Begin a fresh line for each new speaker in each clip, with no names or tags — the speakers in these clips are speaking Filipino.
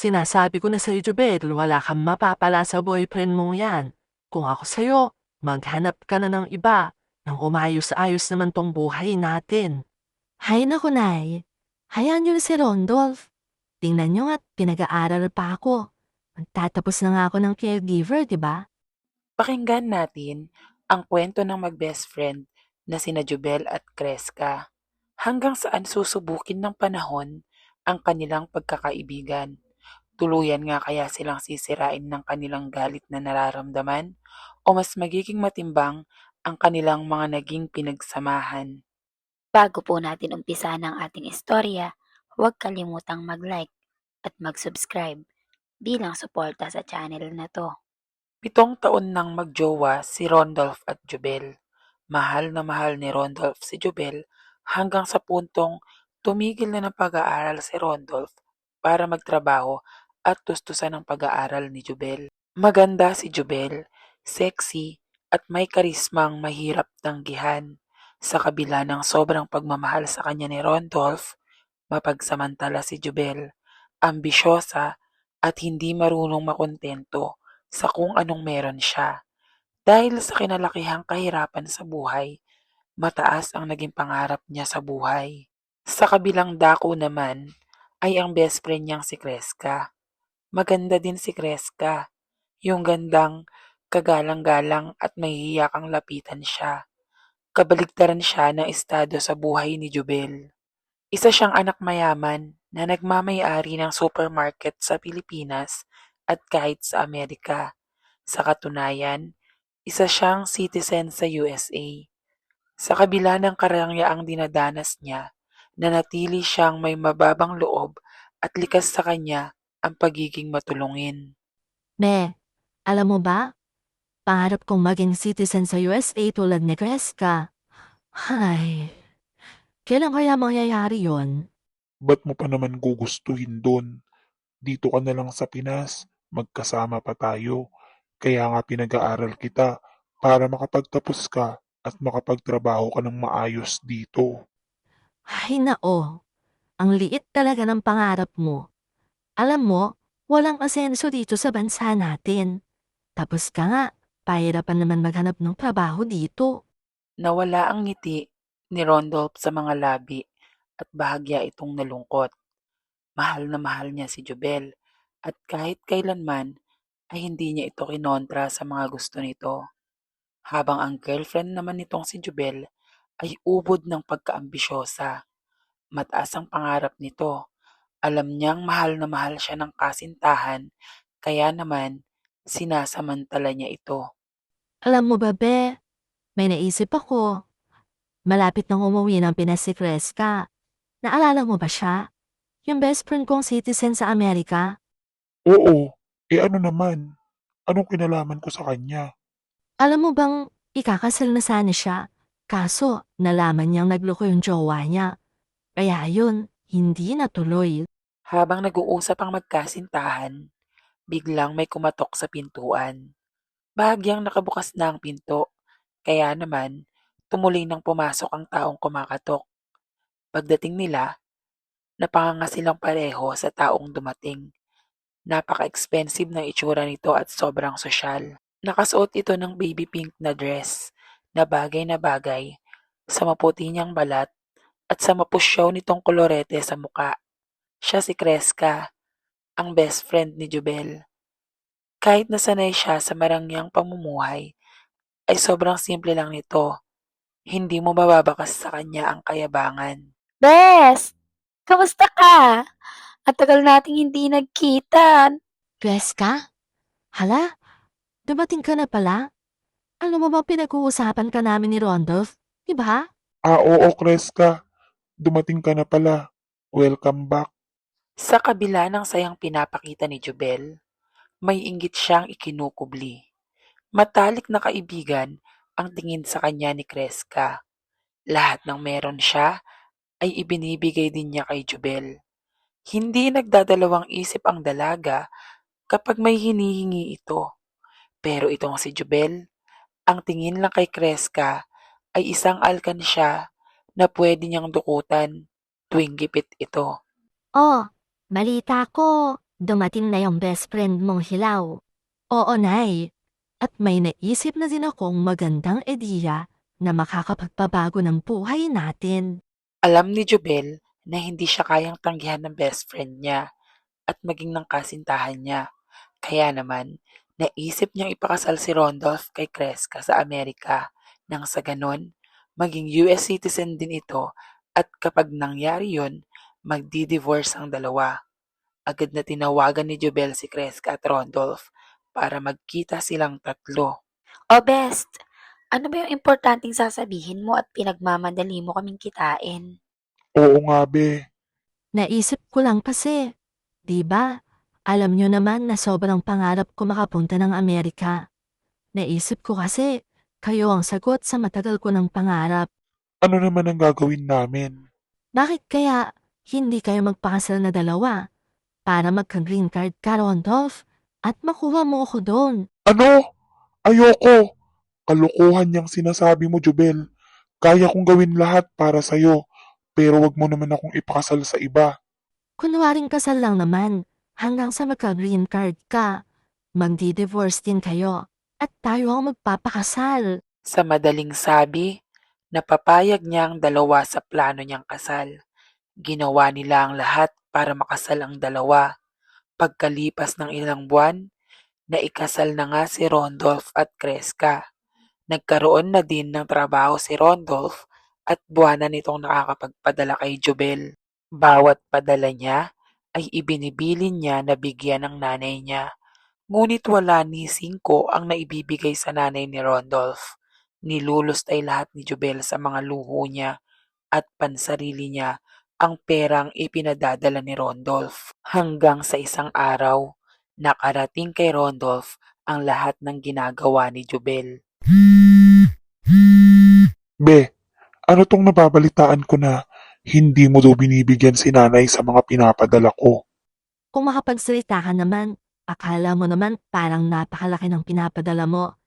Sinasabi ko na sa'yo, Jubel, wala kang mapapala sa boyfriend mong yan. Kung ako sa'yo, maghanap ka na ng iba nang umayos-ayos naman tong buhay natin. Hay naku, Nay. Hayaan niyo na si Rondolph. Tingnan niyo nga't pinag-aaral pa ako. Magtatapos na nga ako ng caregiver, di ba?
Pakinggan natin ang kwento ng mag-best friend na sina Jubel at Kreska. Hanggang saan susubukin ng panahon ang kanilang pagkakaibigan. Tuluyan nga kaya silang sisirain ng kanilang galit na nararamdaman o mas magiging matimbang ang kanilang mga naging pinagsamahan.
Bago po natin umpisahan ang ating istorya, huwag kalimutang mag-like at mag-subscribe bilang suporta sa channel na 'to.
7 taon nang magjowa si Rondolph at Jubel. Mahal na mahal ni Rondolph si Jubel hanggang sa puntong tumigil na ng pag-aaral si Rondolph para magtrabaho at tustusan ang pag-aaral ni Jubel. Maganda si Jubel, sexy at may karismang mahirap tanggihan. Sa kabila ng sobrang pagmamahal sa kanya ni Rondolph, mapagsamantala si Jubel, ambisyosa at hindi marunong makontento sa kung anong meron siya. Dahil sa kinalakihang kahirapan sa buhay, mataas ang naging pangarap niya sa buhay. Sa kabilang dako naman ay ang best friend niyang si Kreska. Maganda din si Kreska, yung gandang kagalang-galang at mahihiyakang lapitan siya. Kabaligtaran siya ng estado sa buhay ni Jubel. Isa siyang anak mayaman na nagmamay-ari ng supermarket sa Pilipinas at kahit sa Amerika. Sa katunayan, isa siyang citizen sa USA. Sa kabila ng karangyaang dinadanas niya, nanatili siyang may mababang loob at likas sa kanya ang pagiging matulungin.
Me, alam mo ba? Pangarap kong maging citizen sa USA tulad ni Kreska. Hay, kailan kaya mangyayari yon?
Ba't mo pa naman gugustuhin dun? Dito ka na lang sa Pinas, magkasama pa tayo. Kaya nga pinag-aaral kita para makapagtapos ka at makapagtrabaho ka ng maayos dito.
Ay nao, ang liit talaga ng pangarap mo. Alam mo, walang asenso dito sa bansa natin. Tapos ka nga, pahirapan naman maghanap ng trabaho dito.
Nawala ang ngiti ni Rondolph sa mga labi at bahagya itong nalungkot. Mahal na mahal niya si Jubel at kahit kailanman ay hindi niya ito kinontra sa mga gusto nito. Habang ang girlfriend naman nitong si Jubel ay ubod ng pagkaambisyosa. Mataas ang pangarap nito. Alam niyang mahal na mahal siya ng kasintahan, kaya naman sinasamantala niya ito.
Alam mo ba, be, may naisip ako. Malapit nang umuwi ng Pinas si Kreska. Naalala mo ba siya? Yung best friend kong citizen sa Amerika?
Oo, ano naman? Anong kinalaman ko sa kanya?
Alam mo bang ikakasal na sana siya? Kaso, nalaman niyang nagloko yung jowa niya. Kaya yun, hindi natuloy.
Habang nag-uusap ang magkasintahan, biglang may kumatok sa pintuan. Bahagyang nakabukas na ang pinto, kaya naman tumuloy nang pumasok ang taong kumakatok. Pagdating nila, napanganga silang pareho sa taong dumating. Napaka-expensive ng itsura nito at sobrang sosyal. Nakasuot ito ng baby pink na dress na bagay sa maputi niyang balat at sa mapusyaw nitong kolorete sa muka. Siya si Kreska, ang best friend ni Jubel. Kahit nasanay siya sa marangyang pamumuhay, ay sobrang simple lang nito. Hindi mo mababakas sa kanya ang kayabangan.
Bes! Kamusta ka? At tagal nating hindi nagkita.
Kreska? Hala, dumating ka na pala? Alam mo bang pinag-uusapan ka namin ni Rondolph? Diba?
Oo, Kreska. Dumating ka na pala. Welcome back.
Sa kabila ng sayang pinapakita ni Jubel, may inggit siyang ikinukubli. Matalik na kaibigan ang tingin sa kanya ni Kreska. Lahat ng meron siya ay ibinibigay din niya kay Jubel. Hindi nagdadalawang isip ang dalaga kapag may hinihingi ito. Pero itong si Jubel, ang tingin lang kay Kreska ay isang alkansya na pwede niyang dukutan tuwing gipit ito.
Oh, balita ko. Dumating na yung best friend mong hilaw. Oo, Nay. At may naisip na din akong magandang ideya na makakapagpabago ng buhay natin.
Alam ni Jobel na hindi siya kayang tanggihan ng best friend niya at maging ng kasintahan niya. Kaya naman, naisip niyang ipakasal si Rondolph kay Kreska sa Amerika nang sa ganon, maging US citizen din ito at kapag nangyari yon, magdi-divorce ang dalawa. Agad na tinawagan ni Jobel si Kreska at Rondolph para magkita silang tatlo.
O best, ano ba yung importanteng sasabihin mo at pinagmamadali mo kaming kitain?
Oo nga, be.
Naisip ko lang kasi, di ba? Alam nyo naman na sobrang pangarap ko makapunta ng Amerika. Naisip ko kasi, kayo ang sagot sa matagal ko ng pangarap.
Ano naman ang gagawin namin?
Bakit kaya hindi kayo magpakasal na dalawa para magka-green card ka, Rondolph, at makuha mo ako doon?
Ano? Ayoko! Kalokohan niyang sinasabi mo, Jubel. Kaya kong gawin lahat para sa'yo, pero wag mo naman akong ipakasal sa iba.
Kunwaring kasal lang naman, hanggang sa magka-green card ka. Magdi-divorce din kayo, at tayo ang magpapakasal.
Sa madaling sabi, napapayag niya ang dalawa sa plano niyang kasal. Ginawa nila ang lahat para makasal ang dalawa. Pagkalipas ng ilang buwan, naikasal na nga si Rondolph at Kreska. Nagkaroon na din ng trabaho si Rondolph at buwanan nitong nakakapagpadala kay Jobel. Bawat padala niya ay ibinibilin niya na bigyan ng nanay niya. Ngunit wala ni Singko ang naibibigay sa nanay ni Rondolph. Nilulustay lahat ni Jobel sa mga luho niya at pansarili niya ang perang ipinadadala ni Rondolph. Hanggang sa isang araw, nakarating kay Rondolph ang lahat ng ginagawa ni Jobel.
Be, ano tong nababalitaan ko na hindi mo daw binibigyan si nanay sa mga pinapadala ko?
Kung makapagsalita ka naman, akala mo naman parang napakalaki ng pinapadala mo.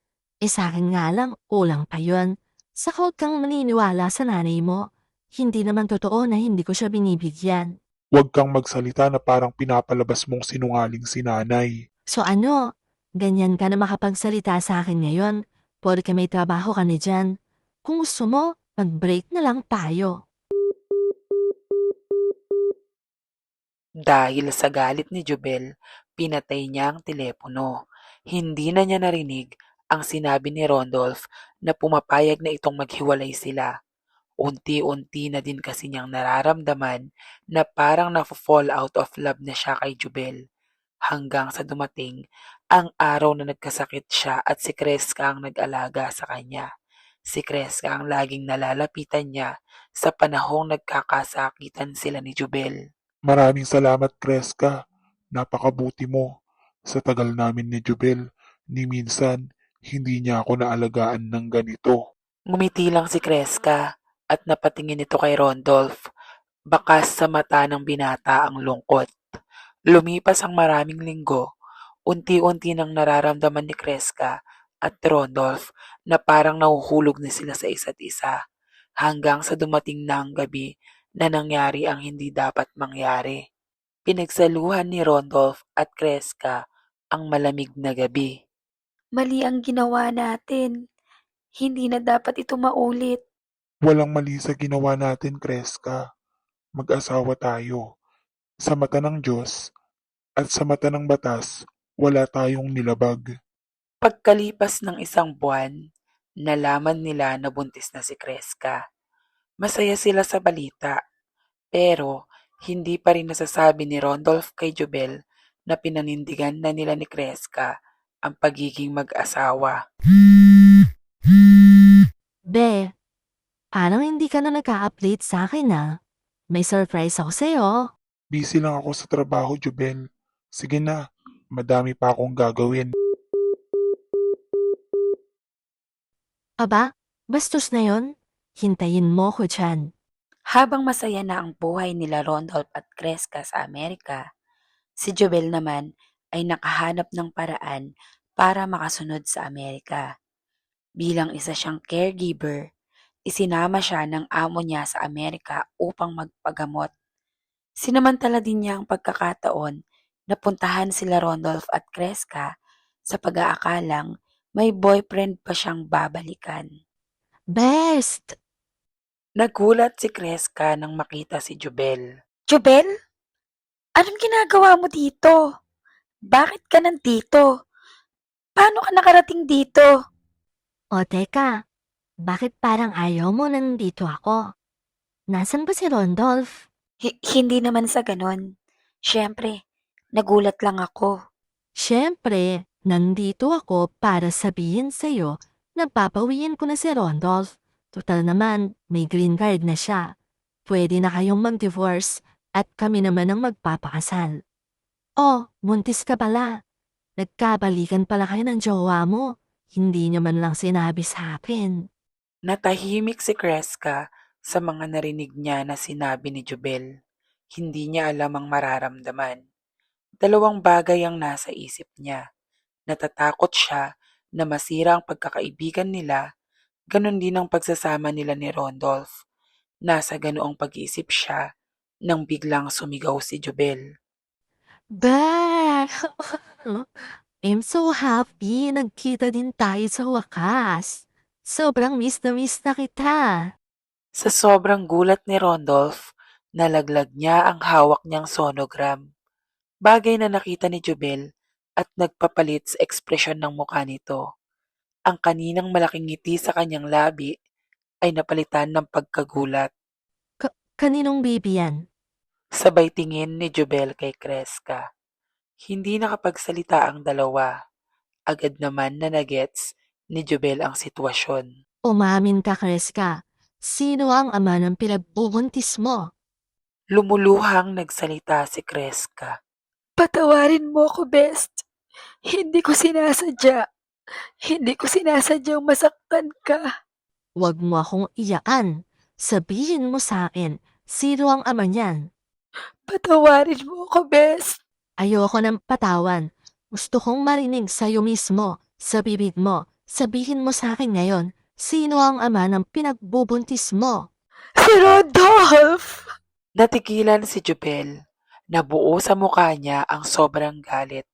Sa akin nga lang, kulang pa yun. Saka huwag kang maniniwala sa nanay mo. Hindi naman totoo na hindi ko siya binibigyan.
Huwag kang magsalita na parang pinapalabas mong sinungaling si nanay.
So ano, ganyan ka na makapagsalita sa akin ngayon, porque may trabaho ka na dyan. Kung gusto mo, mag-break na lang tayo.
Dahil sa galit ni Jobel, pinatay niya ang telepono. Hindi na niya narinig ang sinabi ni Rondolph na pumapayag na itong maghiwalay sila. Unti-unti na din kasi niyang nararamdaman na parang na-fall out of love na siya kay Jubel. Hanggang sa dumating ang araw na nagkasakit siya at si Kreska ang nag-alaga sa kanya. Si Kreska ang laging nalalapitan niya sa panahong nagkakasakitan sila ni Jubel.
Maraming salamat, Kreska. Napakabuti mo. Sa tagal namin ni Jubel, ni minsan, hindi niya ako naalagaan ng ganito.
Ngumiti lang si Kreska at napatingin ito kay Rondolph. Bakas sa mata ng binata ang lungkot. Lumipas ang maraming linggo, unti-unti nang nararamdaman ni Kreska at Rondolph na parang nahuhulog na sila sa isa't isa hanggang sa dumating na ang gabi na nangyari ang hindi dapat mangyari. Pinagsaluhan ni Rondolph at Kreska ang malamig na gabi.
Mali ang ginawa natin. Hindi na dapat ito maulit.
Walang mali sa ginawa natin, Kreska. Mag-asawa tayo. Sa mata ng Diyos at sa mata ng batas, wala tayong nilabag.
Pagkalipas ng isang buwan, nalaman nila na buntis na si Kreska. Masaya sila sa balita, pero hindi pa rin nasasabi ni Rondolph kay Jobel na pinanindigan na nila ni Kreska ang pagiging mag-asawa.
Be, parang hindi ka na nag-update sa akin May surprise ako sa'yo.
Busy lang ako sa trabaho, Jubel. Sige na, madami pa akong gagawin.
Aba, bastos na yon. Hintayin mo ko dyan.
Habang masaya na ang buhay nila Rondolph at Kreska sa Amerika, si Jobel naman ay nakahanap ng paraan para makasunod sa Amerika. Bilang isa siyang caregiver, isinama siya ng amo niya sa Amerika upang magpagamot. Sinamantala din niya ang pagkakataon napuntahan sila Randolph at Kreska sa pag-aakalang may boyfriend pa siyang babalikan.
Best!
Nagulat si Kreska nang makita si Jubel.
Jubel, anong ginagawa mo dito? Bakit ka nandito? Paano ka nakarating dito?
O teka, bakit parang ayaw mo nandito ako? Nasaan ba si Rondolph?
Hindi naman sa ganon. Siyempre, nagulat lang ako.
Siyempre, nandito ako para sabihin sa'yo na papawiin ko na si Rondolph. Total naman, may green card na siya. Pwede na kayong mag-divorce at kami naman ang magpapakasal. Oh, buntis ka pala. Nagkabalikan pala kayo ng jowa mo. Hindi niya man lang sinabi sa akin.
Natahimik si Kreska sa mga narinig niya na sinabi ni Jubel. Hindi niya alam ang mararamdaman. Dalawang bagay ang nasa isip niya. Natatakot siya na masira ang pagkakaibigan nila, ganon din ang pagsasama nila ni Rondolph. Nasa ganoong pag-iisip siya nang biglang sumigaw si Jubel.
Bah! I'm so happy nagkita din tayo sa wakas. Sobrang miss na kita.
Sa sobrang gulat ni Rondolph, nalaglag niya ang hawak niyang sonogram. Bagay na nakita ni Jubel at nagpapalit sa ekspresyon ng mukha nito. Ang kaninang malaking ngiti sa kanyang labi ay napalitan ng pagkagulat.
Kaninong baby yan?
Sabay tingin ni Jubel kay Kreska. Hindi nakapagsalita ang dalawa. Agad naman na nagets ni Jubel ang sitwasyon.
Umamin ka, Kreska. Sino ang ama ng pinagbubuntis mo?
Lumuluhang nagsalita si Kreska.
Patawarin mo ako, Best. Hindi ko sinasadya. Hindi ko sinasadyang masaktan ka.
Huwag mo akong iyakan. Sabihin mo sa akin, sino ang ama niyan?
Patawarin mo ako, Best.
Ayoko ng patawan. Gusto kong marinig sa'yo mismo, sa bibig mo. Sabihin mo sa akin ngayon, sino ang ama ng pinagbubuntis mo?
Si Rodolph!
Natigilan si Jubel. Nabuo sa mukha niya ang sobrang galit.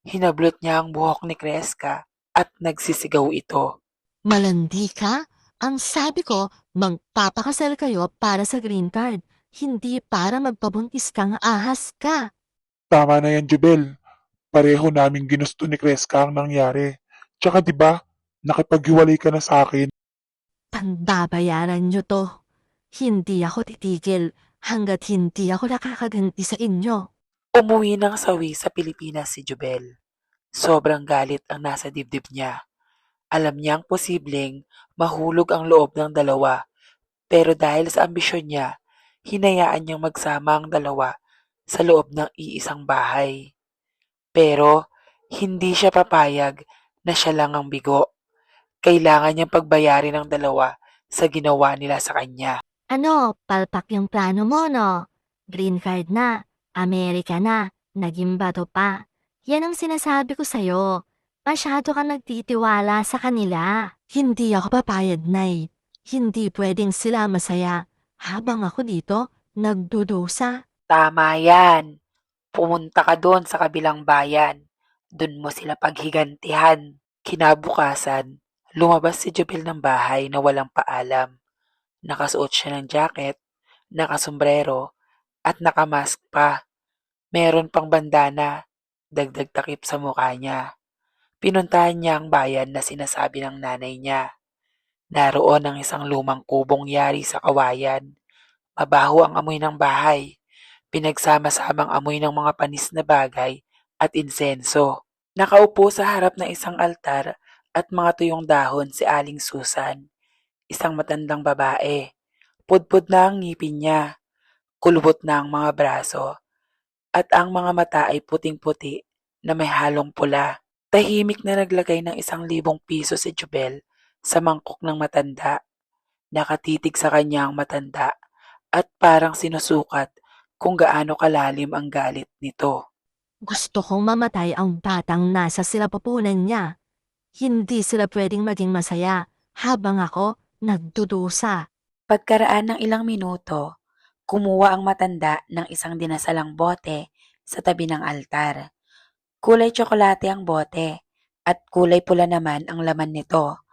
Hinablot niya ang buhok ni Kreska at nagsisigaw ito.
Malandi ka? Ang sabi ko, magpapakasal kayo para sa green card, hindi para magpabuntis kang ahas ka.
Tama na yan, Jubel. Pareho naming ginusto ni Kreska ang nangyari. Tsaka 'di ba, nakipaghiwalay ka na sa akin.
Pagbabayaran nyo to. Hindi ako titigil hanggat hindi ako nakakaganti sa inyo.
Umuwi ng sawi sa Pilipinas si Jubel. Sobrang galit ang nasa dibdib niya. Alam niyang posibleng mahulog ang loob ng dalawa, pero dahil sa ambisyon niya, hinayaan niyang magsama ang dalawa sa loob ng iisang bahay. Pero hindi siya papayag na siya lang ang bigo. Kailangan niyang pagbayarin ng dalawa sa ginawa nila sa kanya.
Ano, palpak yung plano mo, no? Green card na, Amerika na, naging bato pa. Yan ang sinasabi ko sa'yo. Masyado ka nagtitiwala sa kanila. Hindi ako papayad, Nay. Hindi pwedeng sila masaya. Habang ako dito, nagdudusa.
Tama yan. Pumunta ka doon sa kabilang bayan. Doon mo sila paghigantihan. Kinabukasan, lumabas si Jubel ng bahay na walang paalam. Nakasuot siya ng jacket, nakasombrero, at nakamask pa. Meron pang bandana, dagdag takip sa mukha niya. Pinuntahan niya ang bayan na sinasabi ng nanay niya. Naroon ang isang lumang kubong yari sa kawayan. Mabaho ang amoy ng bahay. Pinagsama-samang amoy ng mga panis na bagay at insenso. Nakaupo sa harap ng isang altar at mga tuyong dahon si Aling Susan, isang matandang babae. Pudpud na ang ngipin niya, kulubot na ang mga braso, at ang mga mata ay puting-puti na may halong pula. Tahimik na naglagay ng 1,000 piso si Jubel sa mangkok ng matanda. Nakatitig sa kanya ang matanda at parang sinusukat kung gaano kalalim ang galit nito.
Gusto kong mamatay ang batang nasa silapupunan niya. Hindi sila pwedeng maging masaya habang ako nagdudusa.
Pagkaraan ng ilang minuto, kumuha ang matanda ng isang dinasalang bote, sa tabi ng altar. Kulay tsokolate ang bote at kulay pula naman ang laman nito.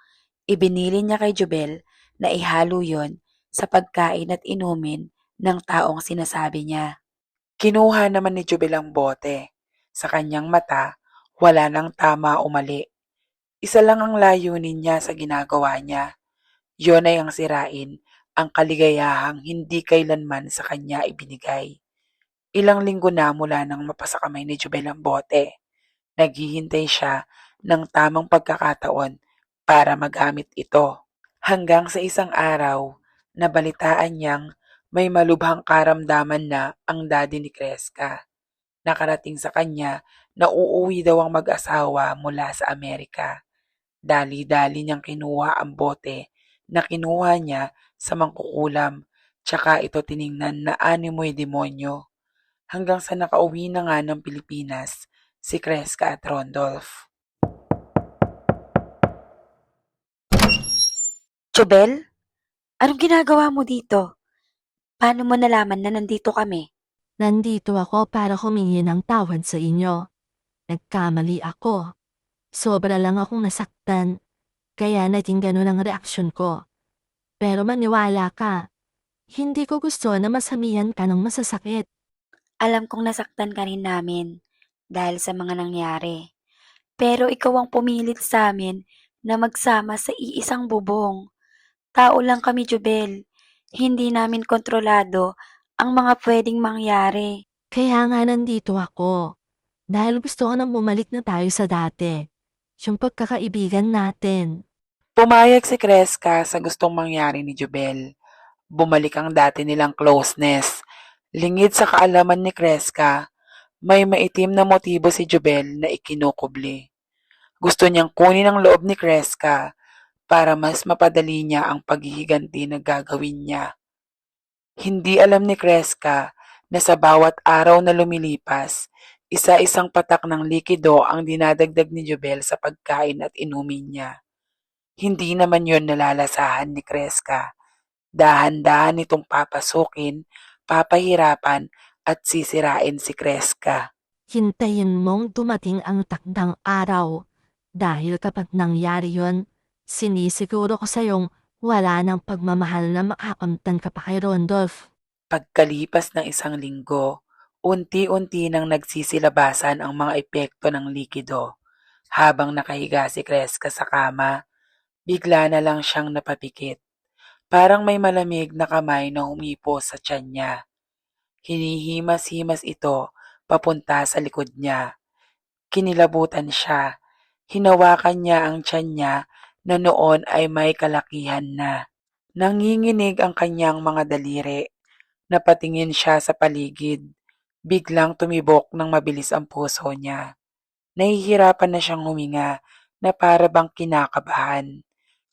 Ibinili niya kay Jubel na ihalo yon sa pagkain at inumin ng taong sinasabi niya.
Kinuha naman ni Jubel ang bote. Sa kanyang mata, wala nang tama o mali. Isa lang ang layunin niya sa ginagawa niya. Yon ay ang sirain ang kaligayahang hindi kailanman sa kanya ibinigay. Ilang linggo na mula nang mapasa kamay ni Jubel ang bote. Naghihintay siya ng tamang pagkakataon para magamit ito. Hanggang sa isang araw, nabalitaan niyang may malubhang karamdaman na ang daddy ni Kreska. Nakarating sa kanya na uuwi daw ang mag-asawa mula sa Amerika. Dali-dali niyang kinuha ang bote na kinuha niya sa mangkukulam, tsaka ito tiningnan na animoy demonyo. Hanggang sa nakauwi na nga ng Pilipinas si Kreska at Rondolph.
Jubel, anong ginagawa mo dito? Paano mo nalaman na nandito kami?
Nandito ako para humingi ng tawad sa inyo. Nagkamali ako. Sobra lang akong nasaktan. Kaya naging ganun ang reaksyon ko. Pero maniwala ka. Hindi ko gusto na masamihan ka ng masasakit.
Alam kong nasaktan ka rin namin dahil sa mga nangyari. Pero ikaw ang pumilit sa amin na magsama sa iisang bubong. Tao lang kami, Jubel. Hindi namin kontrolado ang mga pwedeng mangyari.
Kaya nga nandito ako. Dahil gusto ko nang bumalik na tayo sa dati. Yung pagkakaibigan natin.
Pumayag si Kreska sa gustong mangyari ni Jubel. Bumalik ang dati nilang closeness. Lingid sa kaalaman ni Kreska, may maitim na motibo si Jubel na ikinukubli. Gusto niyang kunin ang loob ni Kreska para mas mapadali niya ang paghihiganti na gagawin niya. Hindi alam ni Kreska na sa bawat araw na lumilipas, isa-isang patak ng likido ang dinadagdag ni Jubel sa pagkain at inumin niya. Hindi naman yon nalalasahan ni Kreska. Dahan-dahan itong papasukin, papahirapan at sisirain si Kreska.
Hintayin mong dumating ang takdang araw. Dahil kapag nangyari yon, sinisiguro ko sa'yong wala ng pagmamahal na makakamtan ka pa kay Rondolph.
Pagkalipas ng isang linggo, unti-unti nang nagsisilabasan ang mga epekto ng likido. Habang nakahiga si Kreska sa kama, bigla na lang siyang napapikit. Parang may malamig na kamay na humipo sa tiyan niya. Hinihimas-himas ito papunta sa likod niya. Kinilabutan siya. Hinawakan niya ang tiyan niya na noon ay may kalakihan na. Nanginginig ang kanyang mga daliri. Napatingin siya sa paligid. Biglang tumibok ng mabilis ang puso niya. Nahihirapan na siyang huminga na para bang kinakabahan.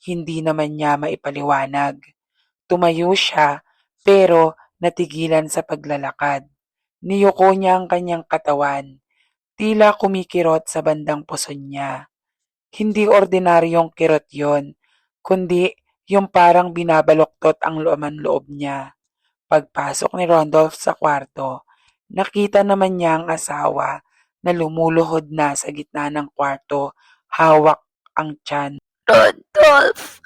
Hindi naman niya maipaliwanag. Tumayo siya pero natigilan sa paglalakad. Niyuko niya ang kanyang katawan. Tila kumikirot sa bandang puson niya. Hindi ordinaryong kirot yon, kundi yung parang binabaloktot ang laman-loob niya. Pagpasok ni Randolph sa kwarto, nakita naman niya ang asawa na lumuluhod na sa gitna ng kwarto, hawak ang tiyan.
Rondolph!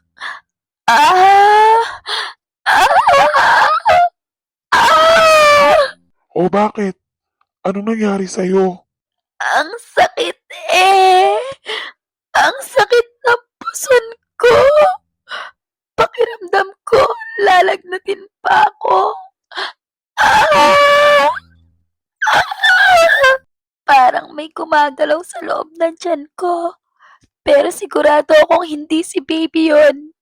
Ah! Ah! Ah!
O bakit? Anong nangyari sa'yo?
Ang sakit eh! Ang sakit ng puson ko! Pakiramdam ko, lalagnatin pa ako. Ah! Ah! Parang may gumagalaw sa loob ng tiyan ko. Pero sigurado akong hindi si baby yon.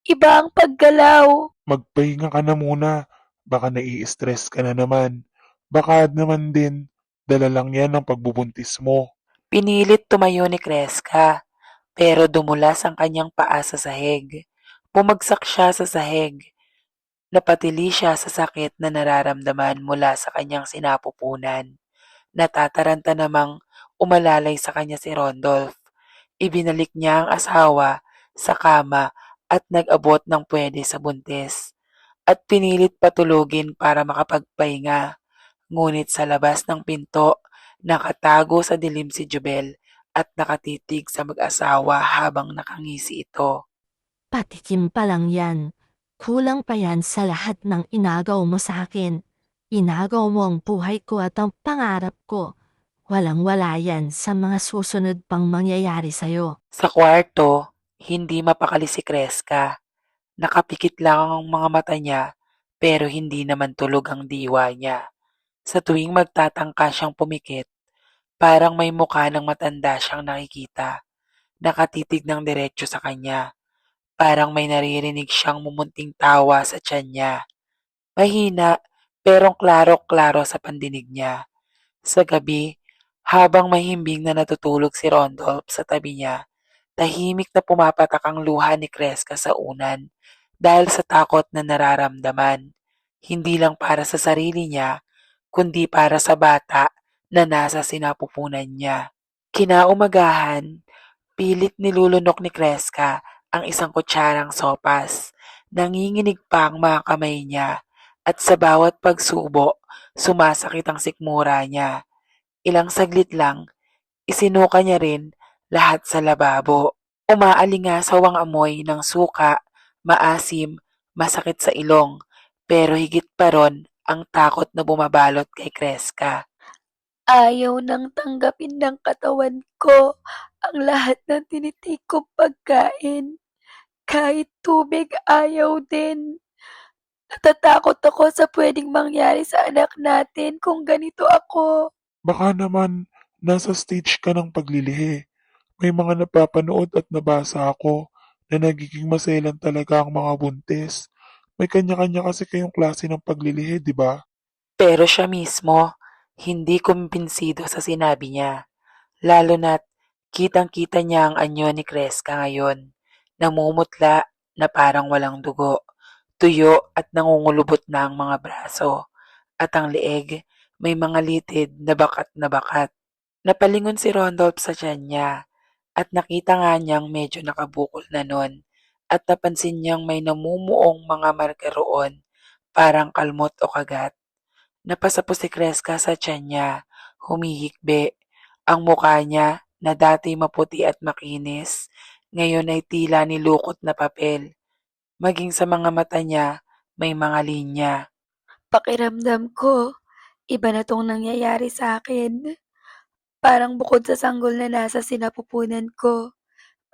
Iba ang paggalaw.
Magpahinga ka na muna. Baka nai-stress ka na naman. Baka naman din, dala lang yan ng pagbubuntis mo.
Pinilit tumayo ni Kreska, pero dumulas ang kanyang paa sa sahig. Bumagsak siya sa sahig. Napatili siya sa sakit na nararamdaman mula sa kanyang sinapupunan. Natataranta namang umalalay sa kanya si Rondolph. Ibinalik niya ang asawa sa kama at nag-abot ng pwede sa buntis. At pinilit patulugin para makapagpahinga. Ngunit sa labas ng pinto, Nakatago sa dilim si Jubel at nakatitig sa mag-asawa habang nakangisi ito.
Patikim pa lang yan. Kulang pa yan sa lahat ng inagaw mo sa akin. Inagaw mo ang buhay ko at ang pangarap ko. Walang-wala yan sa mga susunod pang mangyayari sa'yo.
Sa kwarto, hindi mapakali si Kreska. Nakapikit lang ang mga mata niya pero hindi naman tulog ang diwa niya. Sa tuwing magtatangka siyang pumikit, parang may mukha ng matanda siyang nakikita. Nakatitig ng diretso sa kanya. Parang may naririnig siyang mumunting tawa sa tiyan niya. Mahina, pero klaro-klaro sa pandinig niya. Sa gabi, habang mahimbing na natutulog si Rondolph sa tabi niya, tahimik na pumapatak ang luha ni Kreska sa unan dahil sa takot na nararamdaman. Hindi lang para sa sarili niya, kundi para sa bata na nasa sinapupunan niya. Kinaumagahan, pilit nilulunok ni Kreska ang isang kutsarang sopas. Nanginginig pa ang mga kamay niya at sa bawat pagsubo, sumasakit ang sikmura niya. Ilang saglit lang, isinuka niya rin lahat sa lababo. Umaalingasaw ang amoy ng suka, maasim, masakit sa ilong, pero higit pa ron ang takot na bumabalot kay Kreska.
Ayaw nang tanggapin ng katawan ko ang lahat ng tinitik kong pagkain. Kahit tubig ayaw din. Natatakot ako sa pwedeng mangyari sa anak natin kung ganito ako.
Baka naman nasa stage ka ng paglilihi. May mga napapanood at nabasa ako na nagiging maselan talaga ang mga buntis. May kanya-kanya kasi kayong klase ng paglilihi, di ba?
Pero siya mismo, hindi kumbinsido sa sinabi niya. Lalo na't kitang-kita niya ang anyo ni Kreska ngayon. Namumutla na parang walang dugo, tuyo at nangungulubot na ang mga braso. At ang leeg, may mga litid na bakat. Napalingon si Rondolph sa tiyan niya at nakita nga niyang medyo nakabukol na nun at napansin niyang may namumuong mga marka roon, parang kalmot o kagat. Napasapos si Kreska sa tiyan niya, humihikbi. Ang mukha niya na dati maputi at makinis, ngayon ay tila nilukot na papel. Maging sa mga mata niya, may mga linya.
Pakiramdam ko, iba na tong nangyayari sa akin. Parang bukod sa sanggol na nasa sinapupunan ko,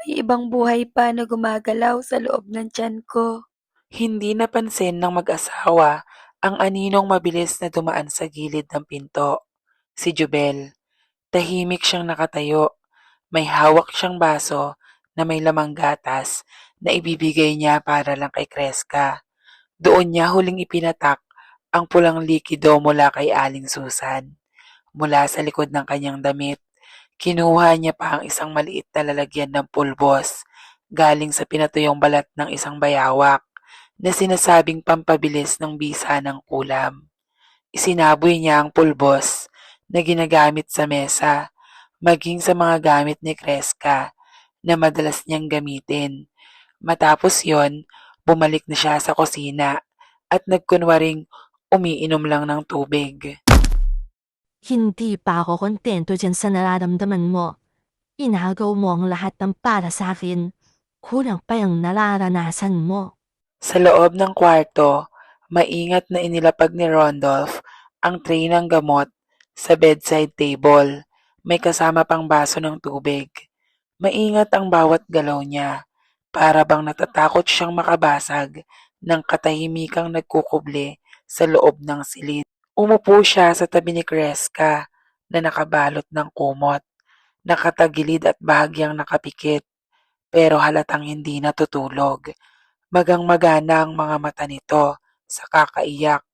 may ibang buhay pa na gumagalaw sa loob ng tiyan ko.
Hindi napansin ng mag-asawa ang aninong mabilis na dumaan sa gilid ng pinto. Si Jubel. Tahimik siyang nakatayo. May hawak siyang baso na may lamang gatas na ibibigay niya para lang kay Kreska. Doon niya huling ipinatak ang pulang likido mula kay Aling Susan. Mula sa likod ng kanyang damit, kinuha niya pa ang isang maliit na lalagyan ng pulbos galing sa pinatuyong balat ng isang bayawak na sinasabing pampabilis ng bisa ng ulam. Isinaboy niya ang pulbos na ginagamit sa mesa, maging sa mga gamit ni Kreska na madalas niyang gamitin. Matapos yon, bumalik na siya sa kusina at nagkunwaring umiinom lang ng tubig.
Hindi pa ako kontento dyan sa nararamdaman mo. Inagaw mo ang lahat ng para sa akin. Kulang pa yung nararanasan mo.
Sa loob ng kwarto, maingat na inilapag ni Rondolph ang tray ng gamot sa bedside table. May kasama pang baso ng tubig. Maingat ang bawat galaw niya, para bang natatakot siyang makabasag ng katahimikang nagkukubli sa loob ng silid. Umupo siya sa tabi ni Kreska na nakabalot ng kumot, nakatagilid at bahagyang nakapikit, pero halatang hindi natutulog. Magang-magana ang mga mata nito sa kakaiyak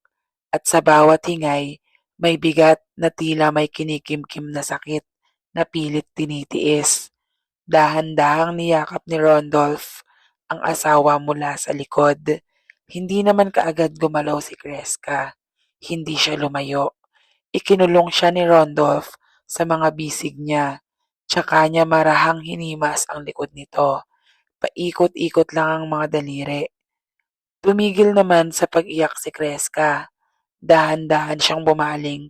at sa bawat hingay may bigat na tila may kinikimkim na sakit na pilit tinitiis. Dahan-dahang niyakap ni Rondolph ang asawa mula sa likod. Hindi naman kaagad gumalaw si Kreska. Hindi siya lumayo. Ikinulong siya ni Rondolph sa mga bisig niya. Tsaka niya marahang hinimas ang likod nito. Paikot-ikot lang ang mga daliri. Tumigil naman sa pag-iyak si Kreska. Dahan-dahan siyang bumaling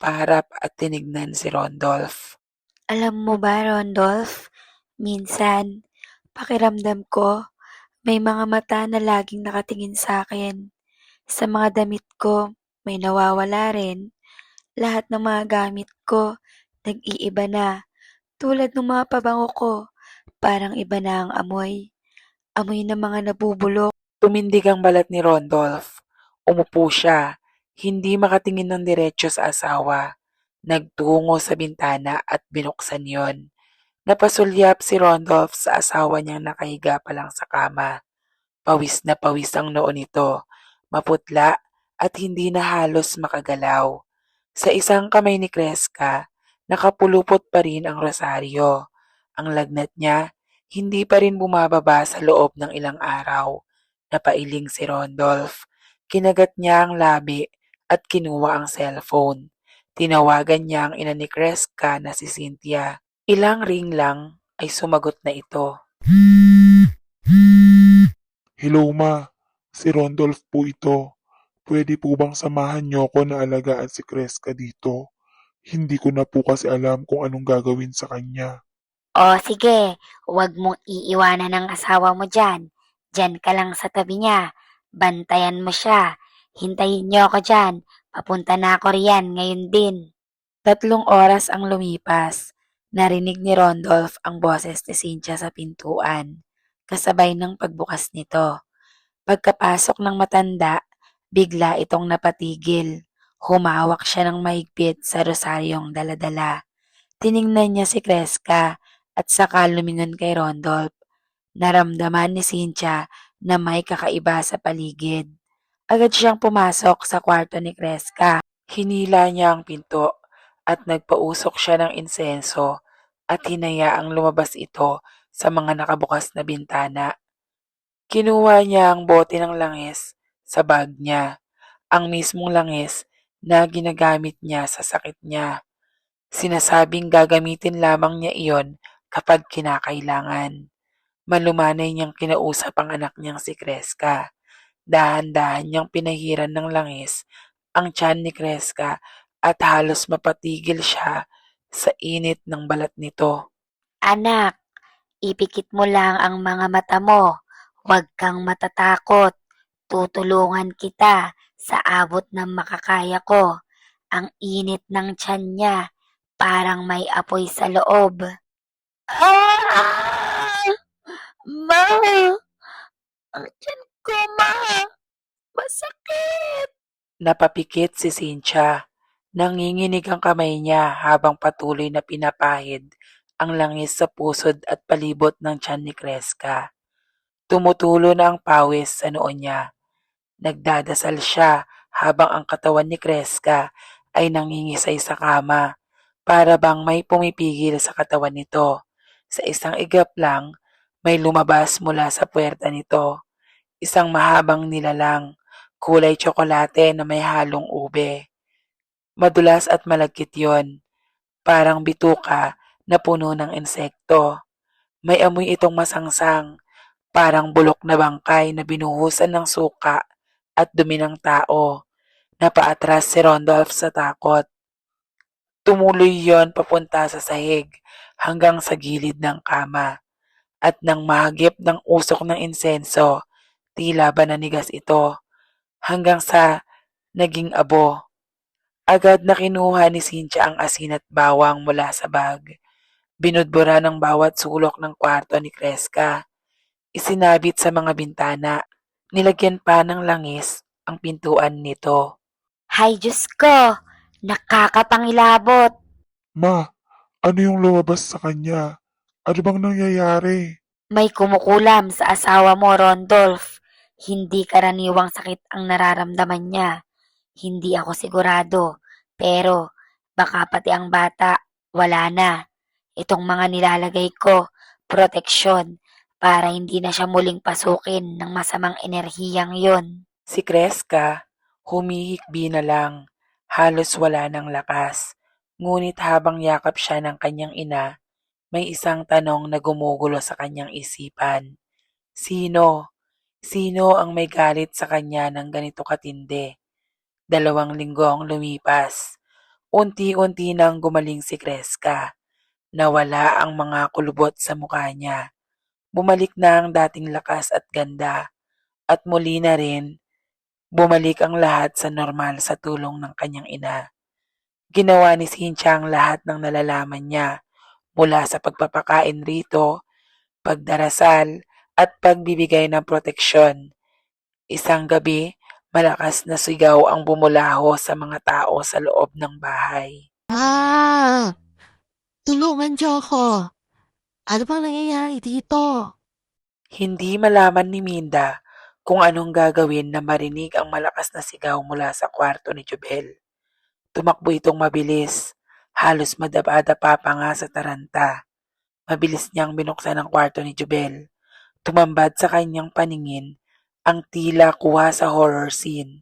Napaharap at tinignan si Randolph.
Alam mo ba, Randolph, minsan, pakiramdam ko, may mga mata na laging nakatingin sa akin. Sa mga damit ko, may nawawala rin. Lahat ng mga gamit ko, nag-iiba na. Tulad ng mga pabango ko, parang iba na ang amoy. Amoy ng mga nabubulok.
Tumindig ang balat ni Randolph. Umupo siya, hindi makatingin ng diretsyo sa asawa. Nagtungo sa bintana at binuksan yon. Napasulyap si Randolph sa asawa niyang nakahiga pa lang sa kama. Pawis na pawis ang noo nito, maputla at hindi na halos makagalaw. Sa isang kamay ni Kreska, nakapulupot pa rin ang rosaryo. Ang lagnat niya, hindi pa rin bumababa sa loob ng ilang araw. Napailing si Randolph. Kinagat niya ang labi at kinuha ang cellphone. Tinawagan niya ang ina ni Kreska na si Cynthia. Ilang ring lang ay sumagot na ito.
Hello ma, si Randolph po ito. Pwede po bang samahan niyo ko na alagaan si Kreska dito? Hindi ko na po kasi alam kung anong gagawin sa kanya.
O sige, huwag mong iiwanan ng asawa mo dyan. Dyan ka lang sa tabi niya. Bantayan mo siya. Hintayin niyo ako dyan. Papunta na ako riyan ngayon din.
3 oras ang lumipas. Narinig ni Randolph ang boses ni Cynthia sa pintuan, kasabay ng pagbukas nito. Pagkapasok ng matanda, bigla itong napatigil. Humawak siya ng mahigpit sa rosaryong daladala. Tiningnan niya si Kreska at saka lumingon kay Randolph. Naramdaman ni Cynthia na may kakaiba sa paligid. Agad siyang pumasok sa kwarto ni Kreska.
Hinila niya ang pinto at nagpausok siya ng insenso at hinayaang lumabas ito sa mga nakabukas na bintana. Kinuha niya ang bote ng langis sa bag niya, ang mismong langis na ginagamit niya sa sakit niya. Sinasabing gagamitin lamang niya iyon kapag kinakailangan. Malumanay niyang kinausap ang anak niyang si Kreska. Dahan-dahan niyang pinahiran ng langis ang tiyan ni Kreska at halos mapatigil siya sa init ng balat nito.
Anak, ipikit mo lang ang mga mata mo. Huwag kang matatakot. Tutulungan kita sa abot ng makakaya ko. Ang init ng tiyan niya, parang may apoy sa loob. Ah! Ma! Ang tiyan ko, ma! Masakit!
Napapikit si Cynthia. Nanginginig ang kamay niya habang patuloy na pinapahid ang langis sa pusod at palibot ng tiyan ni Kreska. Tumutulo na ang pawis sa noo niya. Nagdadasal siya habang ang katawan ni Kreska ay nangingisay sa kama, para bang may pumipigil sa katawan nito. Sa isang igap lang, may lumabas mula sa puwerta nito. Isang mahabang nilalang, kulay tsokolate na may halong ube. Madulas at malagkit yon, parang bituka na puno ng insekto. May amoy itong masangsang, parang bulok na bangkay na binuhusan ng suka at dumi ng tao. Napaatras si Randolph sa takot. Tumuloy yon papunta sa sahig hanggang sa gilid ng kama. At nang mahagip ng usok ng insenso, tila ba nanigas ito hanggang sa naging abo. Agad na kinuha ni Cynthia ang asin at bawang mula sa bag. Binudbura ng bawat sulok ng kwarto ni Kreska. Isinabit sa mga bintana. Nilagyan pa ng langis ang pintuan nito.
Hay Diyos ko! Nakakapangilabot!
Ma, ano yung lumabas sa kanya? Ano bang nangyayari?
May kumukulam sa asawa mo, Randolph. Hindi karaniwang sakit ang nararamdaman niya. Hindi ako sigurado. Pero baka pati ang bata, wala na. Itong mga nilalagay ko, proteksyon, para hindi na siya muling pasukin ng masamang enerhiyang yon.
Si Kreska, humihikbi na lang, halos wala ng lakas. Ngunit habang yakap siya ng kanyang ina, may isang tanong na gumugulo sa kanyang isipan. Sino? Sino ang may galit sa kanya ng ganito katindi? 2 linggo ang lumipas. Unti-unti nang gumaling si Kreska. Nawala ang mga kulubot sa mukha niya. Bumalik na ang dating lakas at ganda. At muli na rin, bumalik ang lahat sa normal sa tulong ng kanyang ina. Ginawa ni Cynthia ang lahat ng nalalaman niya mula sa pagpapakain rito, pagdarasal, at pagbibigay ng proteksyon. Isang gabi, malakas na sigaw ang bumulaho sa mga tao sa loob ng bahay.
Tulungan niyo ako. Ano bang nangyayari dito?
Hindi malaman ni Minda kung anong gagawin na marinig ang malakas na sigaw mula sa kwarto ni Jubel. Tumakbo itong mabilis, halos madapa-dapa pa nga sa taranta. Mabilis niyang binuksan ang kwarto ni Jubel. Tumambad sa kanyang paningin ang tila kuha sa horror scene.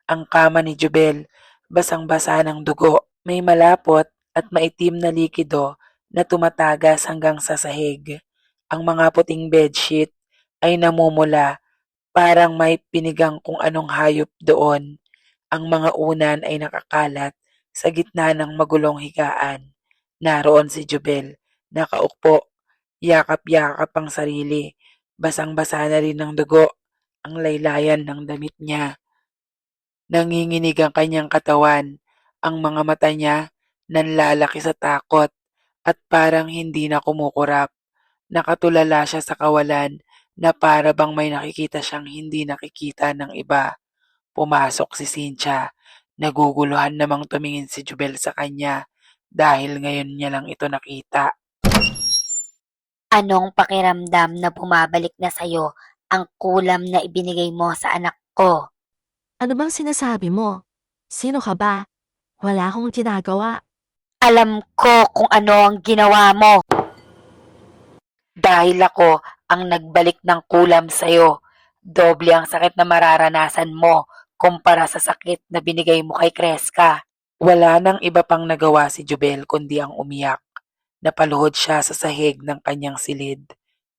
Ang kama ni Jubel, basang-basa ng dugo, may malapot at maitim na likido na tumatagas hanggang sa sahig. Ang mga puting bedsheet ay namumula, parang may pinigang kung anong hayop doon. Ang mga unan ay nakakalat sa gitna ng magulong higaan. Naroon si Jubel, nakaukpo, yakap-yakap ang sarili. Basang-basa na rin ng dugo ang laylayan ng damit niya. Nanginginig ang kanyang katawan, ang mga mata niya nanlalaki sa takot at parang hindi na kumukurap. Nakatulala siya sa kawalan na para bang may nakikita siyang hindi nakikita ng iba. Pumasok si Cynthia. Naguguluhan namang tumingin si Jubel sa kanya dahil ngayon niya lang ito nakita.
Anong pakiramdam na bumabalik na sa'yo ang kulam na ibinigay mo sa anak ko?
Ano bang sinasabi mo? Sino ka ba? Wala akong ginagawa.
Alam ko kung ano ang ginawa mo. Dahil ako ang nagbalik ng kulam sa'yo. Doble ang sakit na mararanasan mo kumpara sa sakit na binigay mo kay Kreska.
Wala nang iba pang nagawa si Jubel kundi ang umiyak. Napaluhod siya sa sahig ng kanyang silid.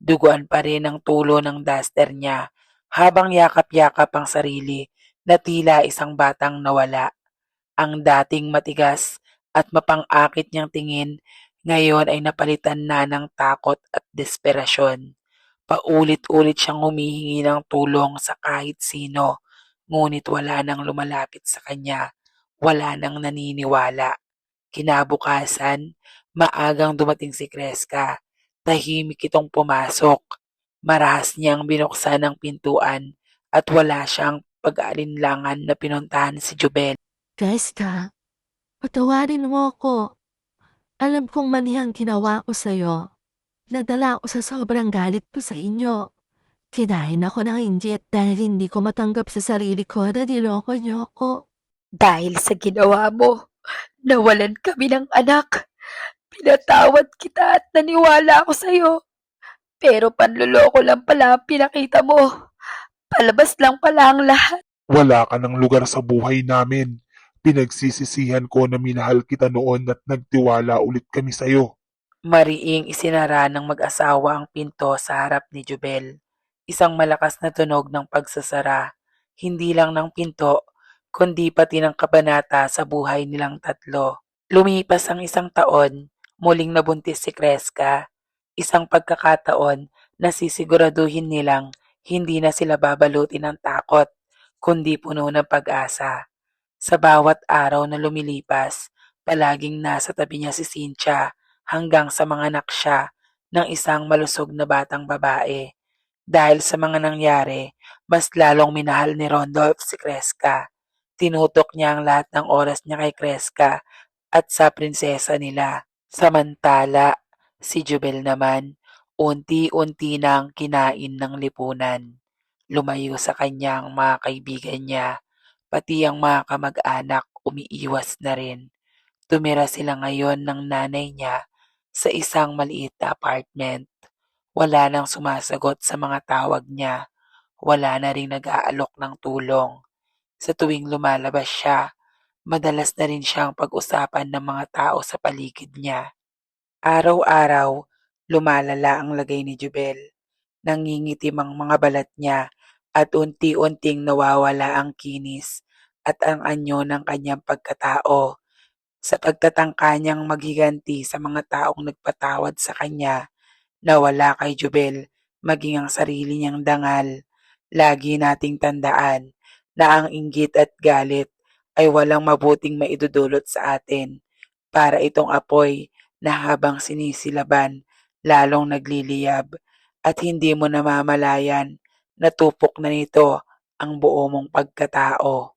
Duguan pa rin ang tulo ng duster niya habang yakap-yakap ang sarili na tila isang batang nawala. Ang dating matigas at mapang-akit niyang tingin ngayon ay napalitan na ng takot at desperasyon. Paulit-ulit siyang humihingi ng tulong sa kahit sino, ngunit wala nang lumalapit sa kanya, wala nang naniniwala. Kinabukasan, maagang dumating si Kreska. Tahimik itong pumasok. Marahas niyang binuksan ang pintuan at wala siyang pag-aalinlangan na pinuntahan si Jubel.
Kreska, patawarin mo ako. Alam kong mali ang ginawa ko sa'yo. Nadala ako sa sobrang galit ko sa inyo. Kinain ako ng injet dahil hindi ko matanggap sa sarili ko na niloko niyo ako.
Dahil sa ginawa mo, nawalan kami ng anak. Pinatawad kita at naniwala ako sa'yo. Pero panluloko lang pala ang pinakita mo. Palabas lang pala ang lahat.
Wala ka ng lugar sa buhay namin. Pinagsisisihan ko na minahal kita noon at nagtiwala ulit kami sa'yo.
Mariing isinara ng mag-asawa ang pinto sa harap ni Jubel. Isang malakas na tunog ng pagsasara, hindi lang ng pinto, kundi pati ng kabanata sa buhay nilang tatlo. Lumipas ang isang taon, muling nabuntis si Kreska. Isang pagkakataon na sisiguraduhin nilang hindi na sila babalutin ng takot, kundi puno ng pag-asa. Sa bawat araw na lumilipas, palaging nasa tabi niya si Cynthia hanggang sa manganak siya ng isang malusog na batang babae. Dahil sa mga nangyari, mas lalong minahal ni Rondolph si Kreska. Tinutok niya ang lahat ng oras niya kay Kreska at sa prinsesa nila. Samantala, si Jubel naman, unti-unti nang kinain ng lipunan. Lumayo sa kanya ang mga kaibigan niya, pati ang mga kamag-anak umiiwas na rin. Tumira sila ngayon ng nanay niya sa isang maliit na apartment. Wala nang sumasagot sa mga tawag niya. Wala na ring nag-aalok ng tulong. Sa tuwing lumalabas siya, madalas na rin siyang pag-usapan ng mga tao sa paligid niya. Araw-araw, lumalala ang lagay ni Jubel. Nangingitim ang mga balat niya at unti-unting nawawala ang kinis at ang anyo ng kanyang pagkatao. sa pagtatangka niyang maghiganti sa mga taong nagpatawad sa kanya na wala kay Jubel maging ang sarili niyang dangal. Lagi nating tandaan na ang inggit at galit ay walang mabuting maidudulot sa atin, para itong apoy na habang sinisilaban lalong nagliliyab at hindi mo namamalayan natupok na nito ang buo mong pagkatao.